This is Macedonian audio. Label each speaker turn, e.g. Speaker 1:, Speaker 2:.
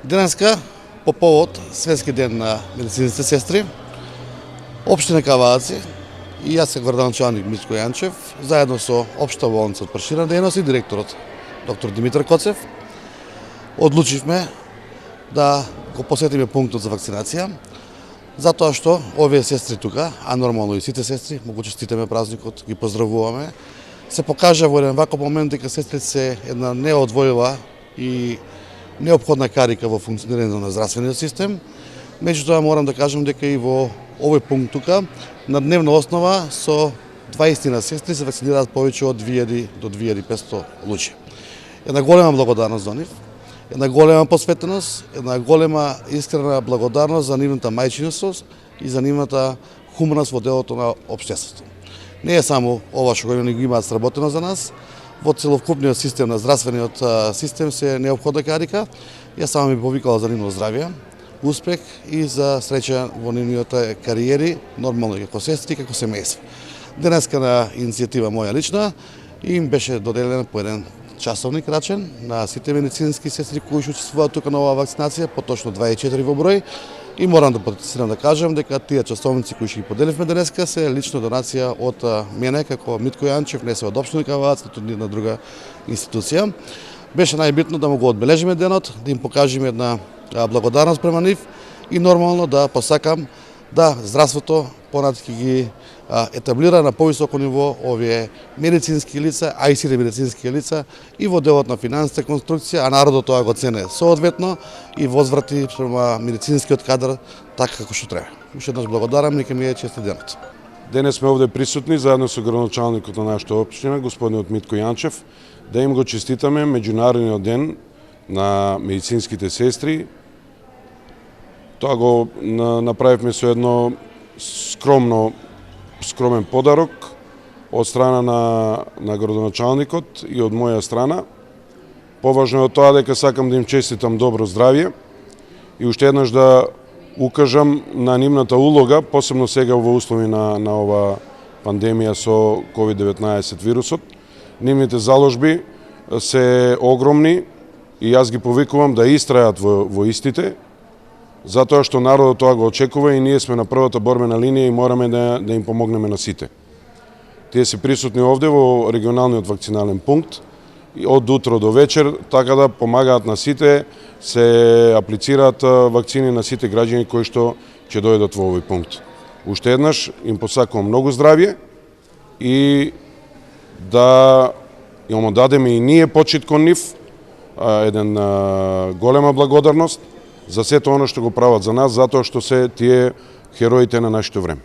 Speaker 1: Денеска, по повод Светски ден на медицинските сестри, Општина Каваци и јас се градоначалник Митко Јанчев, заедно со Општа болница од проширена дејност и директорот доктор Димитар Коцев, одлучивме да го посетиме пунктот за вакцинација, затоа што овие сестри тука, а нормално и сите сестри, му го честитаме празникот, ги поздравуваме, се покажа во еден ваков момент дека сестрите се една неодвојива и неопходна карика во функционирањето на здравствениот систем. Меѓутоа морам да кажам дека и во овој пункт тука на дневна основа со 20 сестри се вакцинираат повеќе од 2000 до 2500 луѓе. Една голема благодарност за нив, една голема посветеност, една голема искрена благодарност за нивната мајчиност и за нивната хуманост во делото на општеството. Не е само ова што го имаат сработено за нас, во целокупниот систем на здравствениот систем се неопходна карика. Јас само ми повикала за нивно здравје, успех и за среќа во нивните кариери, нормално како сестри, како семејство. Денеска на иницијатива моја лична им беше доделен по еден часовник рачен на сите медицински сестри кои што учествуваат тука на оваа вакцинација, поточно 24 во број. И морам да потенцирам да кажам дека тие часовници кои што ги поделивме денеска се лична донација од мене како Митко Јанчев, не се од Општина Кавац, ниту од една друга институција. Беше најбитно да му го одбележиме денот, да им покажеме една благодарност према нив и нормално да посакам да здравството понатака ги етаблира на повисоко ниво овие медицински лица, а и сите медицински лица и во делот на финансите конструкција, а народот тоа го цене соодветно и возврати према медицинскиот кадар така како што треба. Уште еднаш благодарам и ќе ми е честит денот.
Speaker 2: Денес сме овде присутни заедно со градоначалникот на нашата општина, господинот Митко Јанчев, да им го честитаме меѓународниот ден на медицинските сестри. Тоа го направивме со едно скромен подарок од страна на градоначалникот и од моја страна. Поважно е од тоа дека сакам да им честитам добро здравје и уште еднаш да укажам на нивната улога, посебно сега во услови на ова пандемија со COVID-19 вирусот. Нивните заложби се огромни и јас ги повикувам да истрајат во истите, затоа што народот тоа го очекува и ние сме на првата борбена линија и мораме да им помогнеме на сите. Тие се присутни овде во регионалниот вакцинален пункт од утро до вечер, така да помагаат на сите, се аплицираат вакцини на сите граѓани кои што ќе дојдат во овој пункт. Уште еднаш им посакувам многу здравје и да им дадеме и ние почит кон нив, еден голема благодарност за сето оно што го прават за нас, затоа што се тие хероите на нашето време.